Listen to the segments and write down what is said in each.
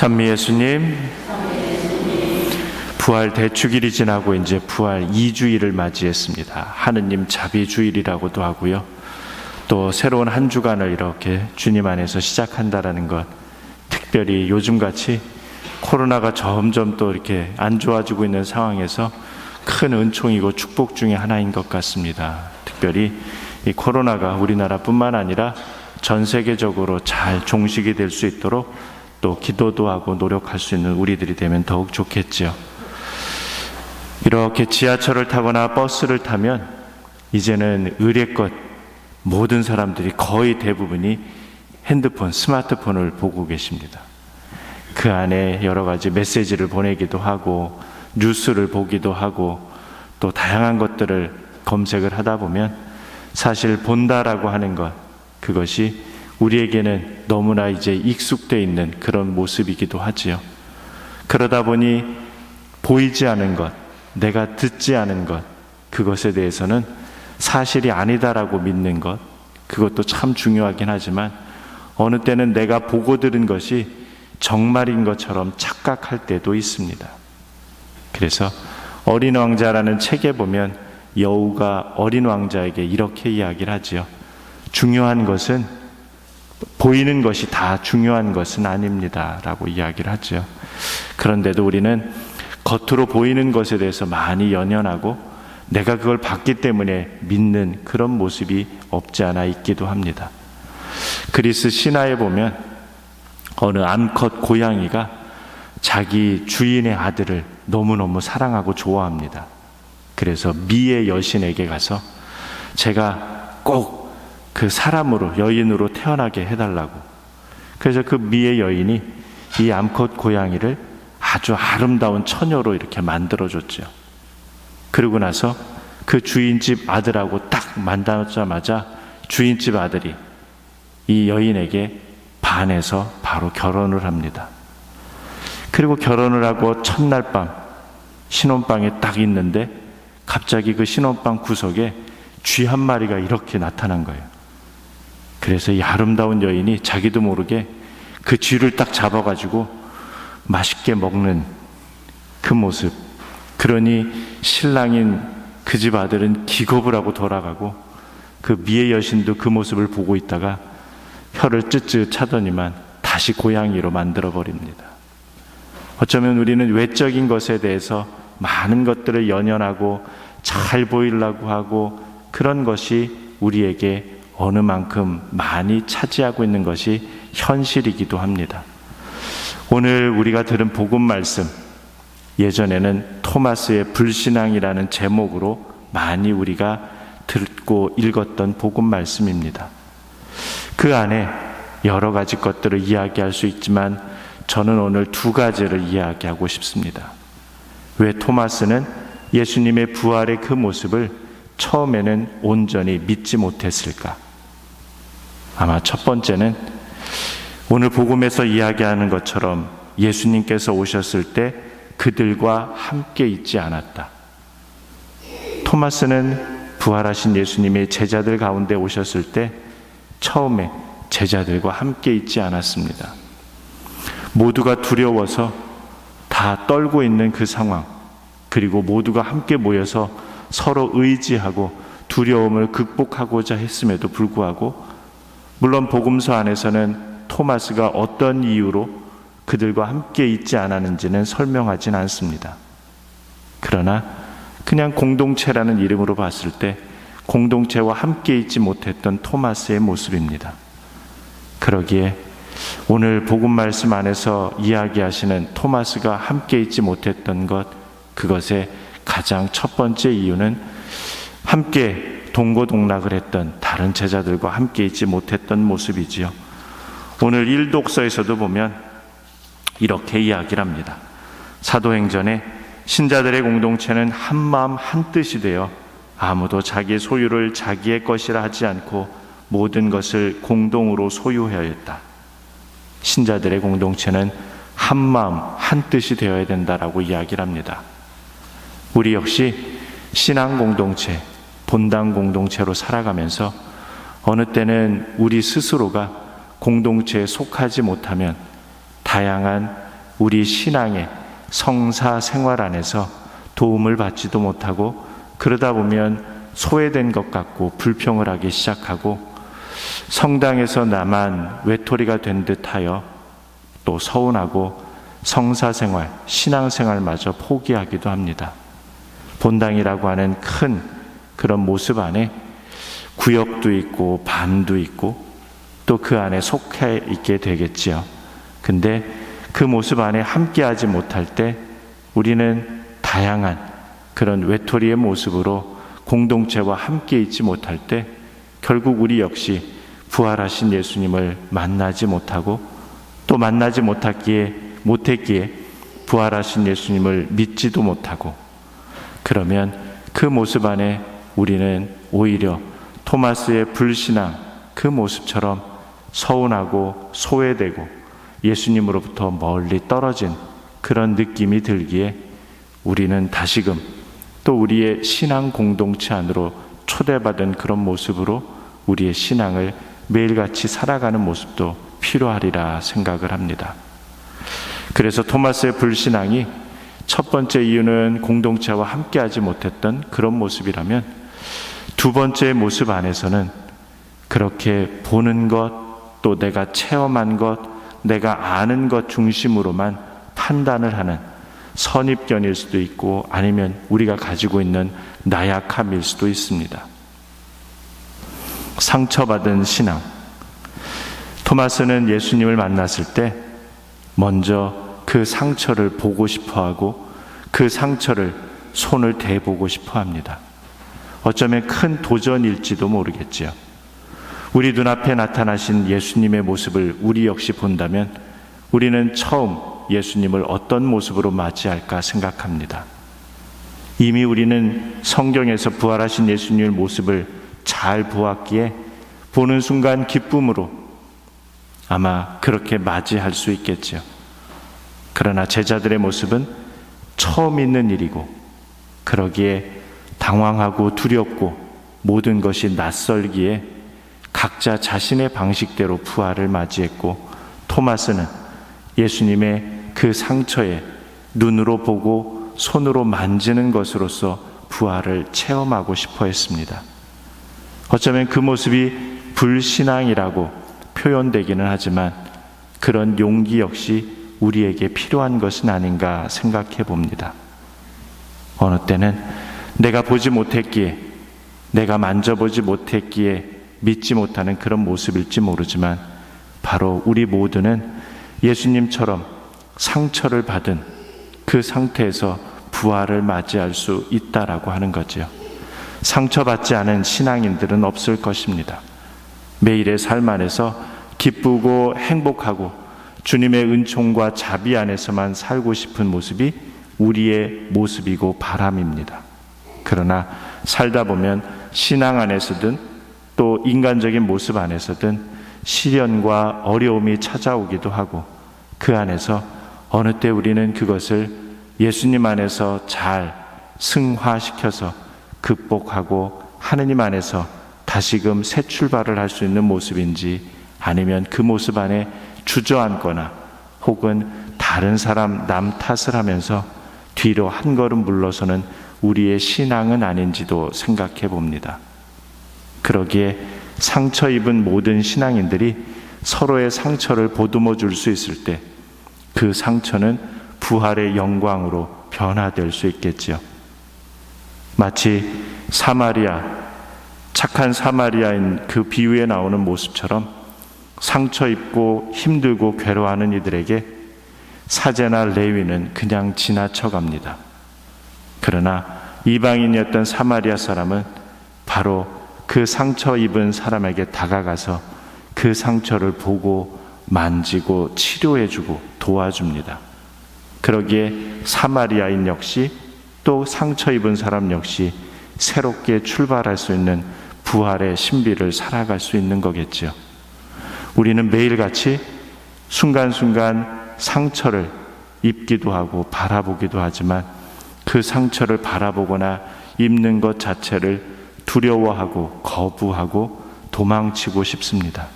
찬미 예수님, 부활 대축일이 지나고 이제 부활 2주일을 맞이했습니다. 하느님 자비주일이라고도 하고요. 또 새로운 한 주간을 이렇게 주님 안에서 시작한다라는 것, 특별히 요즘같이 코로나가 점점 또 이렇게 안 좋아지고 있는 상황에서 큰 은총이고 축복 중에 하나인 것 같습니다. 특별히 이 코로나가 우리나라뿐만 아니라 전 세계적으로 잘 종식이 될 수 있도록 또 기도도 하고 노력할 수 있는 우리들이 되면 더욱 좋겠죠. 이렇게 지하철을 타거나 버스를 타면 이제는 의례껏 모든 사람들이 거의 대부분이 핸드폰, 스마트폰을 보고 계십니다. 그 안에 여러 가지 메시지를 보내기도 하고 뉴스를 보기도 하고 또 다양한 것들을 검색을 하다 보면 사실 본다라고 하는 것, 그것이 우리에게는 너무나 이제 익숙되어 있는 그런 모습이기도 하지요. 그러다 보니 보이지 않은 것, 내가 듣지 않은 것, 그것에 대해서는 사실이 아니다라고 믿는 것, 그것도 참 중요하긴 하지만 어느 때는 내가 보고 들은 것이 정말인 것처럼 착각할 때도 있습니다. 그래서 어린 왕자라는 책에 보면 여우가 어린 왕자에게 이렇게 이야기를 하지요. 중요한 것은 보이는 것이 다 중요한 것은 아닙니다 라고 이야기를 하죠. 그런데도 우리는 겉으로 보이는 것에 대해서 많이 연연하고 내가 그걸 봤기 때문에 믿는 그런 모습이 없지 않아 있기도 합니다. 그리스 신화에 보면 어느 암컷 고양이가 자기 주인의 아들을 너무너무 사랑하고 좋아합니다. 그래서 미의 여신에게 가서 제가 꼭 그 사람으로, 여인으로 태어나게 해달라고. 그래서 그 미의 여인이 이 암컷 고양이를 아주 아름다운 처녀로 이렇게 만들어줬죠. 그러고 나서 그 주인집 아들하고 딱 만나자마자 주인집 아들이 이 여인에게 반해서 바로 결혼을 합니다. 그리고 결혼을 하고 첫날 밤 신혼방에 딱 있는데 갑자기 그 신혼방 구석에 쥐 한 마리가 이렇게 나타난 거예요. 그래서 이 아름다운 여인이 자기도 모르게 그 쥐를 딱 잡아가지고 맛있게 먹는 그 모습. 그러니 신랑인 그 집 아들은 기겁을 하고 돌아가고 그 미의 여신도 그 모습을 보고 있다가 혀를 쯧쯧 차더니만 다시 고양이로 만들어버립니다. 어쩌면 우리는 외적인 것에 대해서 많은 것들을 연연하고 잘 보이려고 하고 그런 것이 우리에게 어느 만큼 많이 차지하고 있는 것이 현실이기도 합니다. 오늘 우리가 들은 복음 말씀, 예전에는 토마스의 불신앙이라는 제목으로 많이 우리가 듣고 읽었던 복음 말씀입니다. 그 안에 여러 가지 것들을 이야기할 수 있지만 저는 오늘 두 가지를 이야기하고 싶습니다. 왜 토마스는 예수님의 부활의 그 모습을 처음에는 온전히 믿지 못했을까? 아마 첫 번째는 오늘 복음에서 이야기하는 것처럼 예수님께서 오셨을 때 그들과 함께 있지 않았다. 토마스는 부활하신 예수님의 제자들 가운데 오셨을 때 처음에 제자들과 함께 있지 않았습니다. 모두가 두려워서 다 떨고 있는 그 상황, 그리고 모두가 함께 모여서 서로 의지하고 두려움을 극복하고자 했음에도 불구하고 물론 복음서 안에서는 토마스가 어떤 이유로 그들과 함께 있지 않았는지는 설명하진 않습니다. 그러나 그냥 공동체라는 이름으로 봤을 때 공동체와 함께 있지 못했던 토마스의 모습입니다. 그러기에 오늘 복음 말씀 안에서 이야기하시는 토마스가 함께 있지 못했던 것, 그것의 가장 첫 번째 이유는 함께 동고동락을 했던 다른 제자들과 함께 있지 못했던 모습이지요. 오늘 일독서에서도 보면 이렇게 이야기를 합니다. 사도행전에 신자들의 공동체는 한 마음 한 뜻이 되어 아무도 자기 소유를 자기의 것이라 하지 않고 모든 것을 공동으로 소유하였다. 신자들의 공동체는 한 마음 한 뜻이 되어야 된다라고 이야기를 합니다. 우리 역시 신앙 공동체, 본당 공동체로 살아가면서 어느 때는 우리 스스로가 공동체에 속하지 못하면 다양한 우리 신앙의 성사 생활 안에서 도움을 받지도 못하고, 그러다 보면 소외된 것 같고 불평을 하기 시작하고, 성당에서 나만 외톨이가 된 듯하여 또 서운하고 성사생활, 신앙생활마저 포기하기도 합니다. 본당이라고 하는 큰 그런 모습 안에 구역도 있고 반도 있고 또 그 안에 속해 있게 되겠지요. 근데 그 모습 안에 함께하지 못할 때 우리는 다양한 그런 외톨이의 모습으로 공동체와 함께 있지 못할 때 결국 우리 역시 부활하신 예수님을 만나지 못하고, 또 만나지 못했기에 부활하신 예수님을 믿지도 못하고, 그러면 그 모습 안에 우리는 오히려 토마스의 불신앙 그 모습처럼 서운하고 소외되고 예수님으로부터 멀리 떨어진 그런 느낌이 들기에 우리는 다시금 또 우리의 신앙 공동체 안으로 초대받은 그런 모습으로 우리의 신앙을 매일같이 살아가는 모습도 필요하리라 생각을 합니다. 그래서 토마스의 불신앙이 첫 번째 이유는 공동체와 함께하지 못했던 그런 모습이라면, 두 번째 모습 안에서는 그렇게 보는 것, 또 내가 체험한 것, 내가 아는 것 중심으로만 판단을 하는 선입견일 수도 있고, 아니면 우리가 가지고 있는 나약함일 수도 있습니다. 상처받은 신앙. 토마스는 예수님을 만났을 때 먼저 그 상처를 보고 싶어 하고 그 상처를 손을 대보고 싶어 합니다. 어쩌면 큰 도전일지도 모르겠지요. 우리 눈앞에 나타나신 예수님의 모습을 우리 역시 본다면 우리는 처음 예수님을 어떤 모습으로 맞이할까 생각합니다. 이미 우리는 성경에서 부활하신 예수님의 모습을 잘 보았기에 보는 순간 기쁨으로 아마 그렇게 맞이할 수 있겠죠. 그러나 제자들의 모습은 처음 있는 일이고, 그러기에 당황하고 두렵고 모든 것이 낯설기에 각자 자신의 방식대로 부활을 맞이했고, 토마스는 예수님의 그 상처에 눈으로 보고 손으로 만지는 것으로서 부활을 체험하고 싶어 했습니다. 어쩌면 그 모습이 불신앙이라고 표현되기는 하지만 그런 용기 역시 우리에게 필요한 것은 아닌가 생각해 봅니다. 어느 때는 내가 보지 못했기에, 내가 만져보지 못했기에 믿지 못하는 그런 모습일지 모르지만, 바로 우리 모두는 예수님처럼 상처를 받은 그 상태에서 부활을 맞이할 수 있다라고 하는 거죠. 상처받지 않은 신앙인들은 없을 것입니다. 매일의 삶 안에서 기쁘고 행복하고 주님의 은총과 자비 안에서만 살고 싶은 모습이 우리의 모습이고 바람입니다. 그러나 살다 보면 신앙 안에서든 또 인간적인 모습 안에서든 시련과 어려움이 찾아오기도 하고, 그 안에서 어느 때 우리는 그것을 예수님 안에서 잘 승화시켜서 극복하고 하느님 안에서 다시금 새 출발을 할 수 있는 모습인지, 아니면 그 모습 안에 주저앉거나 혹은 다른 사람 남 탓을 하면서 뒤로 한 걸음 물러서는 우리의 신앙은 아닌지도 생각해 봅니다. 그러기에 상처 입은 모든 신앙인들이 서로의 상처를 보듬어 줄 수 있을 때 그 상처는 부활의 영광으로 변화될 수 있겠지요. 마치 착한 사마리아인 그 비유에 나오는 모습처럼 상처 입고 힘들고 괴로워하는 이들에게 사제나 레위는 그냥 지나쳐 갑니다. 그러나 이방인이었던 사마리아 사람은 바로 그 상처 입은 사람에게 다가가서 그 상처를 보고 만지고 치료해주고 도와줍니다. 그러기에 사마리아인 역시 또 상처 입은 사람 역시 새롭게 출발할 수 있는 부활의 신비를 살아갈 수 있는 거겠죠. 우리는 매일같이 순간순간 상처를 입기도 하고 바라보기도 하지만 그 상처를 바라보거나 입는 것 자체를 두려워하고 거부하고 도망치고 싶습니다.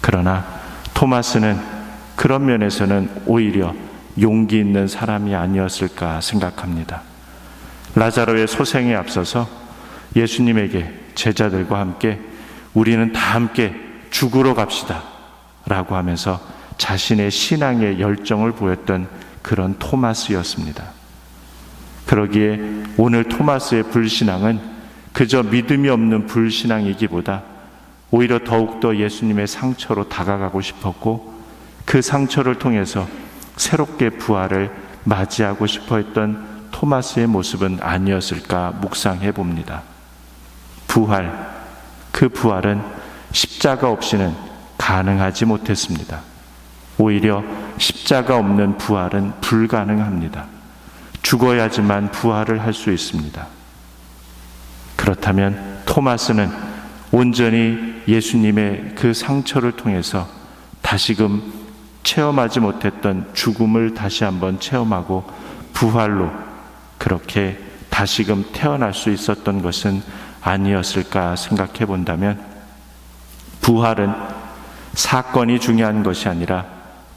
그러나 토마스는 그런 면에서는 오히려 용기 있는 사람이 아니었을까 생각합니다. 라자로의 소생에 앞서서 예수님에게 제자들과 함께 우리는 다 함께 죽으러 갑시다 라고 하면서 자신의 신앙의 열정을 보였던 그런 토마스였습니다. 그러기에 오늘 토마스의 불신앙은 그저 믿음이 없는 불신앙이기보다 오히려 더욱더 예수님의 상처로 다가가고 싶었고 그 상처를 통해서 새롭게 부활을 맞이하고 싶어 했던 토마스의 모습은 아니었을까 묵상해 봅니다. 부활, 그 부활은 십자가 없이는 가능하지 못했습니다. 오히려 십자가 없는 부활은 불가능합니다. 죽어야지만 부활을 할 수 있습니다. 그렇다면 토마스는 온전히 예수님의 그 상처를 통해서 다시금 체험하지 못했던 죽음을 다시 한번 체험하고 부활로 그렇게 다시금 태어날 수 있었던 것은 아니었을까 생각해 본다면 부활은 사건이 중요한 것이 아니라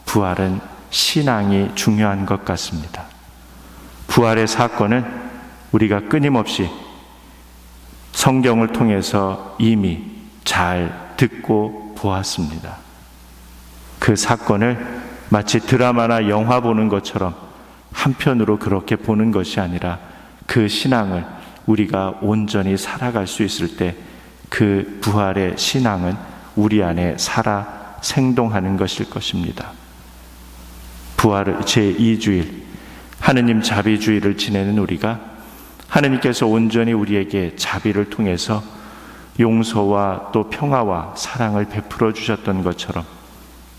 부활은 신앙이 중요한 것 같습니다. 부활의 사건은 우리가 끊임없이 성경을 통해서 이미 잘 듣고 보았습니다. 그 사건을 마치 드라마나 영화 보는 것처럼 한편으로 그렇게 보는 것이 아니라 그 신앙을 우리가 온전히 살아갈 수 있을 때 그 부활의 신앙은 우리 안에 살아 생동하는 것일 것입니다. 부활 제2주일 하느님 자비주의를 지내는 우리가 하느님께서 온전히 우리에게 자비를 통해서 용서와 또 평화와 사랑을 베풀어 주셨던 것처럼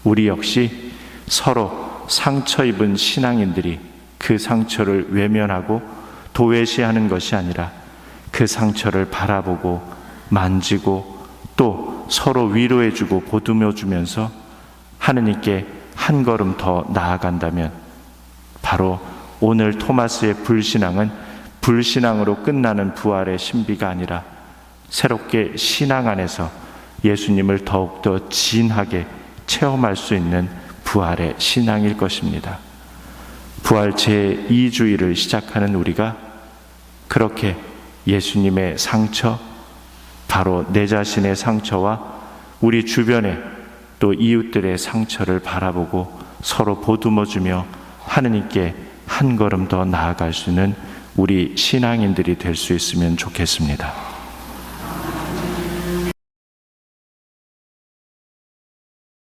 우리 역시 서로 상처 입은 신앙인들이 그 상처를 외면하고 도외시하는 것이 아니라 그 상처를 바라보고 만지고 또 서로 위로해주고 보듬어주면서 하느님께 한 걸음 더 나아간다면 바로 오늘 토마스의 불신앙은 불신앙으로 끝나는 부활의 신비가 아니라 새롭게 신앙 안에서 예수님을 더욱더 진하게 체험할 수 있는 부활의 신앙일 것입니다. 부활 제2주일을 시작하는 우리가 그렇게 예수님의 상처, 바로 내 자신의 상처와 우리 주변의 또 이웃들의 상처를 바라보고 서로 보듬어주며 하느님께 한 걸음 더 나아갈 수 있는 우리 신앙인들이 될 수 있으면 좋겠습니다.